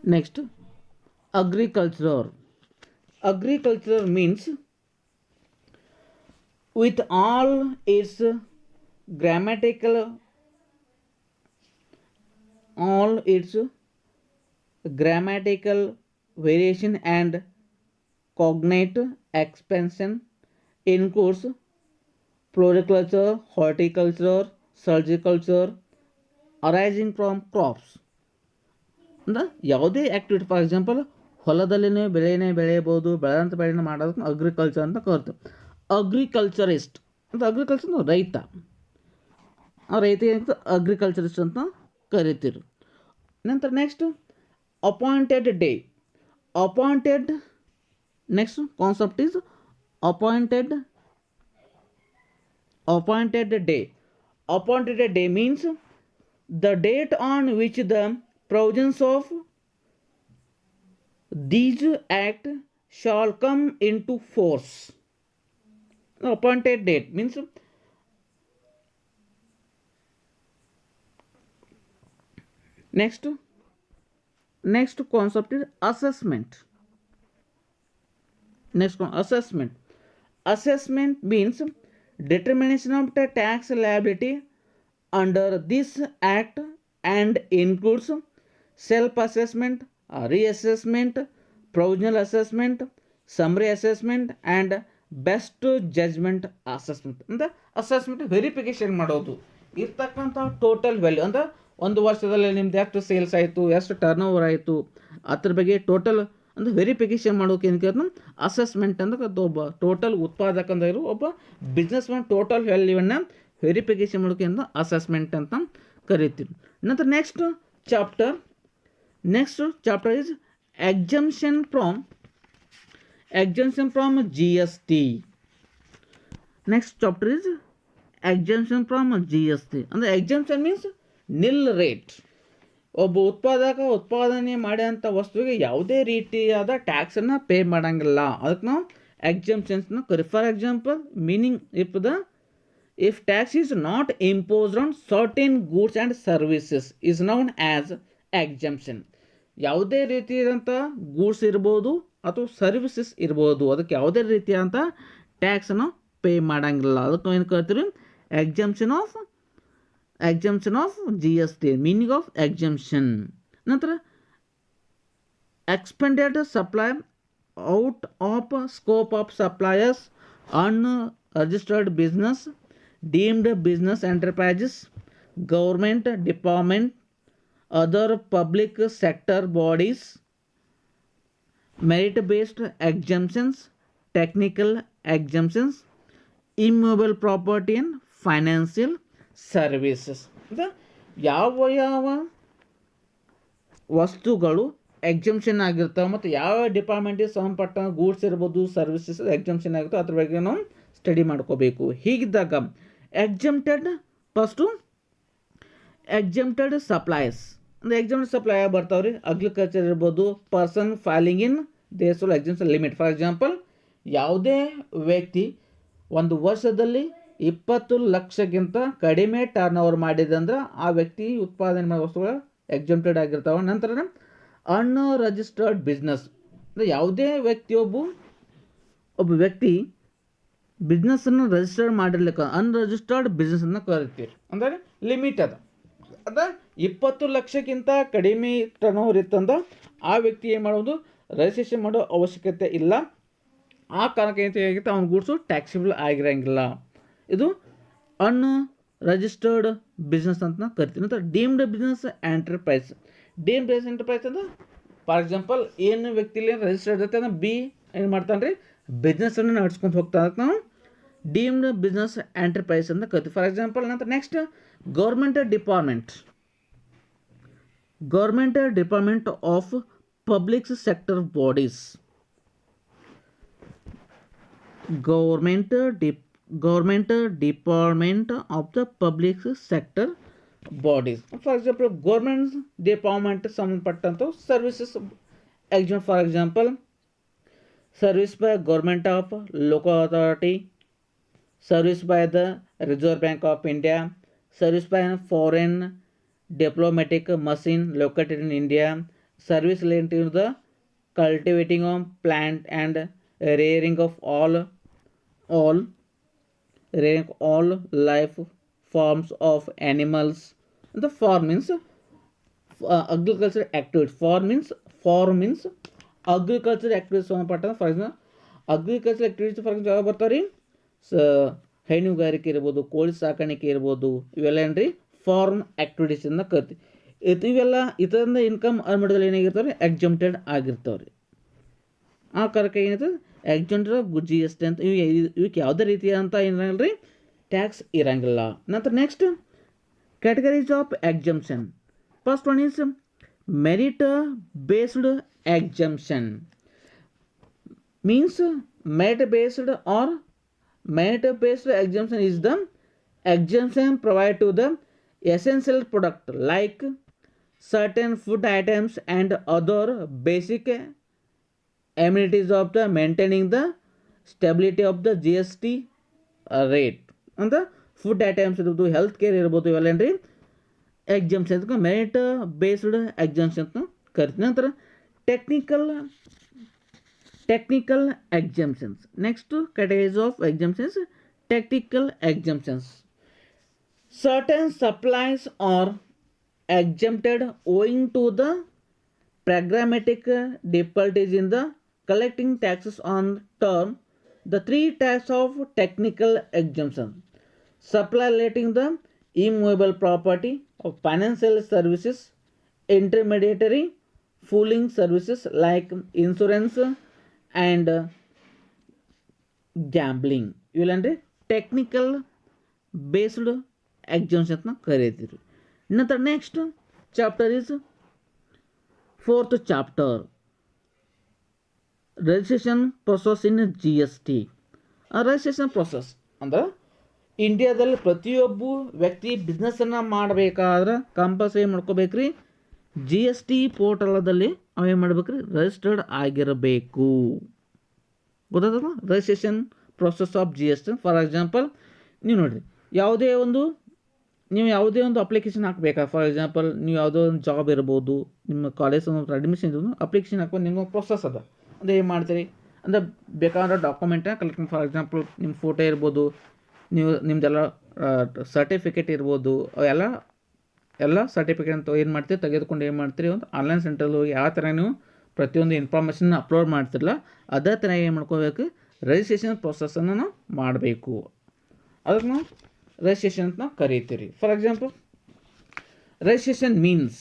Next, agriculture. Agriculture means with all its grammatical, all its grammatical variation and cognate expansion includes floriculture, horticulture, silviculture arising from crops. ಅಂದ್ರೆ ಯಾವುದೇ activity, for example ಹೊಲದಲ್ಲಿನೇ ಬೆಳೆನೇ ಬೆಳೆಯಬಹುದು, ಬೆಳೆದಂಥ ಬೆಳೆನ ಮಾಡೋದಕ್ಕೆ agriculture ಅಂತ ಕರಿತೀವಿ. Agriculturist ಅಂತ, ಅಗ್ರಿಕಲ್ಚರ್ ರೈತ, ಆ ರೈತ ಏನಾಗ್ತದೆ ಅಗ್ರಿಕಲ್ಚರಿಸ್ಟ್ ಅಂತ ಕರಿತೀರಿ. ನಂತರ next appointed day. Appointed, next concept is appointed. Appointed day. Appointed day means the date on which the provisions of these act shall come into force. Appointed date means next concept is assessment. Assessment means determination of the tax liability under this act and includes self assessment, reassessment, provisional assessment, summary assessment and best judgment assessment. ಅಂದ್ರೆ assessment verification ಮಾಡೋದು ಇರ್ತಕ್ಕಂಥ total value, ಅಂದ್ರೆ ಒಂದು ವರ್ಷದಲ್ಲಿ ನಿಮ್ದು ಎಷ್ಟು sales ಆಯಿತು, ಎಷ್ಟು ಟರ್ನ್ ಓವರ್ ಆಯಿತು, ಅದ್ರ ಬಗ್ಗೆ ಟೋಟಲ್ ಅಂದ್ರೆ ವೆರಿಫಿಕೇಶನ್ ಮಾಡೋಕೆ ಏನು ಕೇಳ್ತಾನೆ ಅಸೆಸ್ಮೆಂಟ್ ಅಂದ್ರೆ ಒಬ್ಬ ಟೋಟಲ್ ಉತ್ಪಾದಕ ಅಂದ್ರೆ ಒಬ್ಬ ಬಿಸ್ನೆಸ್ ಮ್ಯಾನ್ ಟೋಟಲ್ ವ್ಯಾಲ್ಯೂವನ್ನು ವೆರಿಫಿಕೇಶನ್ ಮಾಡೋಕೆ ಅಂತ ಅಸೆಸ್ಮೆಂಟ್ ಅಂತ ಕರಿತೀವಿ. ನಂತರ next chapter is exemption from GST. Next chapter is exemption from GST. ಅಂದರೆ ಎಕ್ಸಂಪ್ಷನ್ ಮೀನ್ಸ್ ನಿಲ್ ರೇಟ್. ಒಬ್ಬ ಉತ್ಪಾದನೆ ಮಾಡಿದಂಥ ವಸ್ತುವಿಗೆ ಯಾವುದೇ ರೀತಿಯಾದ ಟ್ಯಾಕ್ಸನ್ನು ಪೇ ಮಾಡೋಂಗಿಲ್ಲ, ಅದಕ್ಕೆ ನಾವು ಎಕ್ಸಂಪ್ಷನ್ಸ್ನ ಕರಿ. For example meaning if tax is not imposed on certain goods and services is known as exemption. ಯಾವುದೇ ರೀತಿಯಾದಂಥ ಗೂಡ್ಸ್ ಇರ್ಬೋದು ಅಥವಾ ಸರ್ವಿಸಸ್ ಇರ್ಬೋದು, ಅದಕ್ಕೆ ಯಾವುದೇ ರೀತಿಯಾದಂಥ ಟ್ಯಾಕ್ಸನ್ನು ಪೇ ಮಾಡೋಂಗಿಲ್ಲ, ಅದಕ್ಕೆ ನಾವು ಏನು ಕರಿತೀವಿ exemption of GST, meaning of exemption. ನಂತರ expended supply out of scope of suppliers, unregistered business, deemed business enterprises, government department, other public sector bodies, merit based exemptions, technical exemptions, immovable property and financial services. ಯಾವ ವಸ್ತುಗಳು exemption ಆಗಿರ್ತಾವೆ ಮತ್ತು ಯಾವ ಡಿಪಾರ್ಟ್ಮೆಂಟಿಗೆ ಸಂಬಂಧಪಟ್ಟ goods ಇರ್ಬೋದು, services exemption ಆಗುತ್ತೆ, ಅದ್ರ ಬಗ್ಗೆ ನಾವು ಸ್ಟಡಿ ಮಾಡ್ಕೋಬೇಕು. ಹೀಗಿದ್ದಾಗ ಎಕ್ಸಂಪ್ಟೆಡ್ ಸಪ್ಲೈಸ್ ಅಂದರೆ ಎಕ್ಸಂಪ್ಟೆಡ್ ಸಪ್ಲೈ ಯಾವ ಬರ್ತಾವೆ ರೀ, ಅಗ್ರಿಕಲ್ಚರ್ ಇರ್ಬೋದು, ಪರ್ಸನ್ ಫೈಲಿಂಗ್ ಇನ್ ದೇಶದ ಎಕ್ಸಂಪ್ಷನ್ ಲಿಮಿಟ್. ಫಾರ್ ಎಕ್ಸಾಂಪಲ್ ಯಾವುದೇ ವ್ಯಕ್ತಿ ಒಂದು ವರ್ಷದಲ್ಲಿ 20 ಲಕ್ಷಕ್ಕಿಂತ ಕಡಿಮೆ ಟರ್ನ್ ಓವರ್ ಮಾಡಿದಂದ್ರೆ ಆ ವ್ಯಕ್ತಿ ಉತ್ಪಾದನೆ ಮಾಡೋ ವಸ್ತುಗಳು ಎಕ್ಸಂಪ್ಟೆಡ್ ಆಗಿರ್ತಾವೆ. ನಂತರ ಅನ್ರಿಜಿಸ್ಟರ್ಡ್ ಬಿಸ್ನೆಸ್ ಅಂದರೆ ಯಾವುದೇ ಒಬ್ಬ ವ್ಯಕ್ತಿ ಬಿಸ್ನೆಸ್ಸನ್ನು ರಿಜಿಸ್ಟರ್ ಮಾಡಿರ್ಲಿಕ್ಕೆ ಅನ್ರಿಜಿಸ್ಟರ್ಡ್ ಬಿಸ್ನೆಸ್ಸನ್ನು ಕರಿತೀವಿ. ಅಂದರೆ ಲಿಮಿಟ್ ಅದ 20 ಲಕ್ಷಕ್ಕಿಂತ ಕಡಿಮೆ ಟರ್ನ್ ಓವರ್ ಇತ್ತಂದ್ರೆ ಆ ವ್ಯಕ್ತಿ ಏನು ಮಾಡೋದು ರಿಜಿಸ್ಟ್ರೇಷನ್ ಮಾಡೋ ಅವಶ್ಯಕತೆ ಇಲ್ಲ. ಆ ಕಾರಣಕ್ಕೆ ಏನಾಗುತ್ತೆ ಅವ್ನ ಗೂಡ್ಸು ಟ್ಯಾಕ್ಸಿಬಲ್ ಆಗಿರೋಂಗಿಲ್ಲ. ಇದು ಅನ್ರಿಜಿಸ್ಟರ್ಡ್ ಬಿಸ್ನೆಸ್ ಅಂತ ಕರಿತೀವಿ. ನಂತರ deemed business enterprise. Deemed business enterprise ಅಂದ್ರೆ ಫಾರ್ ಎಕ್ಸಾಂಪಲ್ ಏನು ವ್ಯಕ್ತಿಲಿ ರಿಜಿಸ್ಟರ್ಡ್ ಇರುತ್ತೆ ಅಂದ್ರೆ ಬಿ ಏನು ಮಾಡ್ತಾನೆ ರೀ ಬಿಸ್ನೆಸ್ಸನ್ನು ನಡ್ಸ್ಕೊಂಡು ಹೋಗ್ತಾ ಅದಕ್ಕೆ ನಾವು ಡೀಮ್ಡ್ ಬಿಸ್ನೆಸ್ ಎಂಟರ್ಪ್ರೈಸ್ ಅಂತ ಕರಿತೀವಿ. ಫಾರ್ ಎಕ್ಸಾಂಪಲ್ ನಂತರ next government department of public sector bodies. Government department of the public sector bodies. For example, government department ಸಂಬಂಧಪಟ್ಟಂಥ services for example service by government of local authority, service by the reserve bank of India, service by foreign diplomatic machine located in India, service related to the cultivating of plant and rearing of all rearing all life forms of animals. The farm means agriculture activities. Farm means agriculture activities ಸಂಬಂಧಪಟ್ಟ for example agriculture activities for example ಯಾವ ಬರ್ತಾವೆ ರೀ ಹೈನುಗಾರಿಕೆ ಇರ್ಬೋದು, ಕೋಳಿ ಸಾಕಾಣಿಕೆ ಇರ್ಬೋದು, ಇವೆಲ್ಲ ಏನ್ರಿ ಫಾರ್ಮ್ ಆಕ್ಟಿವಿಟೀಸ್ ಅಂತ ಕರಿತೀವಿ. ಇವೆಲ್ಲ ಇದರಿಂದ ಇನ್ಕಮ್ ಅರ್ನ್ ಮಾಡಿದ್ರೆ ಏನಾಗಿರ್ತಾವೆ ಎಕ್ಸಮ್ಟೆಡ್ ಆಗಿರ್ತಾವೆ ರೀ. ಆ ಕಾರಣಕ್ಕೆ ಏನಿದೆ ಎಕ್ಸಮ್ಟೆಡ್ ಜಿ ಎಸ್ ಟಿ ಅಂತ ಇವಕ್ಕೆ ಯಾವುದೇ ರೀತಿಯಾದಂಥ ಏನಿರಲ್ಲ ರೀ ಟ್ಯಾಕ್ಸ್ ಇರಂಗಿಲ್ಲ. ನಂತರ next categories of exemption. First one is merit based exemption. Means merit based or merit based exemption is the exemption provided to the essential product like certain food items and other basic amenities of the maintaining the stability of the GST rate. And the food items ಇರ್ಬೋದು, health care ಇರ್ಬೋದು, ಇವೆಲ್ಲ ಏನ್ರಿ exemption ಅಂತ merit based exemption ಅಂತ ಕರಿತೀವಿ. ನಂತರ technical exemptions. Next categories of exemptions technical exemptions. Certain supplies are exempted owing to the pragmatic difficulties in the collecting taxes on term. The three types of technical exemption: supply relating the immovable property of financial services, intermediary pooling services like insurance and gambling. ಇವೆಲ್ಲಂದ್ರೆ technical based exemption ಅಂತ ಕರೀತೀವಿ. ನಂತರ next chapter is fourth chapter registration process in G S T. Registration process ಅಂದ್ರೆ ಇಂಡಿಯಾದಲ್ಲಿ ಪ್ರತಿಯೊಬ್ಬ ವ್ಯಕ್ತಿ ಬಿಸ್ನೆಸ್ಸನ್ನು ಮಾಡಬೇಕಾದ್ರೆ ಕಂಪಲ್ಸರಿ ಮಾಡ್ಕೋಬೇಕ್ರಿ ಜಿ ಎಸ್ ಟಿ ಪೋರ್ಟಲದಲ್ಲಿ ಅವೇನು ಮಾಡ್ಬೇಕ್ರಿ ರಿಜಿಸ್ಟರ್ಡ್ ಆಗಿರಬೇಕು. ಗೊತ್ತಾದ registration process of G S T. For example ನೀವು ನೋಡಿರಿ ನೀವು ಯಾವುದೇ ಒಂದು ಅಪ್ಲಿಕೇಶನ್ ಹಾಕಬೇಕಾ, ಫಾರ್ ಎಕ್ಸಾಂಪಲ್ ನೀವು ಯಾವುದೋ ಒಂದು ಜಾಬ್ ಇರ್ಬೋದು, ನಿಮ್ಮ ಕಾಲೇಜ್ ಒಂದು ಅಡ್ಮಿಷನ್ ಇದ್ದು ಅಪ್ಲಿಕೇಶನ್ ಹಾಕೋ ನಿಮ್ಮ ಪ್ರೊಸೆಸ್ ಅದ ಅಂದರೆ ಏನು ಮಾಡ್ತೀರಿ ಅಂದರೆ ಬೇಕಾದ್ರೆ ಡಾಕ್ಯುಮೆಂಟನ್ನ ಕಲೆಕ್ಟ್. ಫಾರ್ ಎಕ್ಸಾಂಪಲ್ ನಿಮ್ಮ ಫೋಟೋ ಇರ್ಬೋದು, ನಿಮ್ಮದೆಲ್ಲ ಸರ್ಟಿಫಿಕೇಟ್ ಇರ್ಬೋದು, ಎಲ್ಲ ಸರ್ಟಿಫಿಕೇಟ್ ಅಂತ ಏನು ಮಾಡ್ತೀರಿ ತೆಗೆದುಕೊಂಡು ಏನು ಮಾಡ್ತೀರಿ ಒಂದು ಆನ್ಲೈನ್ ಸೆಂಟ್ರಲ್ಲಿ ಹೋಗಿ ಯಾವ ಥರ ನೀವು ಪ್ರತಿಯೊಂದು ಇನ್ಫಾರ್ಮೇಷನ್ನ ಅಪ್ಲೋಡ್ ಮಾಡ್ತಿರಲ್ಲ ಅದೇ ಥರ ಏನು ಮಾಡ್ಕೋಬೇಕು ರಿಜಿಸ್ಟ್ರೇಷನ್ ಪ್ರೊಸೆಸನ್ನು ನಾವು ಮಾಡಬೇಕು. ಅದಕ್ಕೆ ನಾವು ರಿಜಿಸ್ಟ್ರೇಷನ್ ಅಂತ ಕರೀತೀರಿ. For example registration means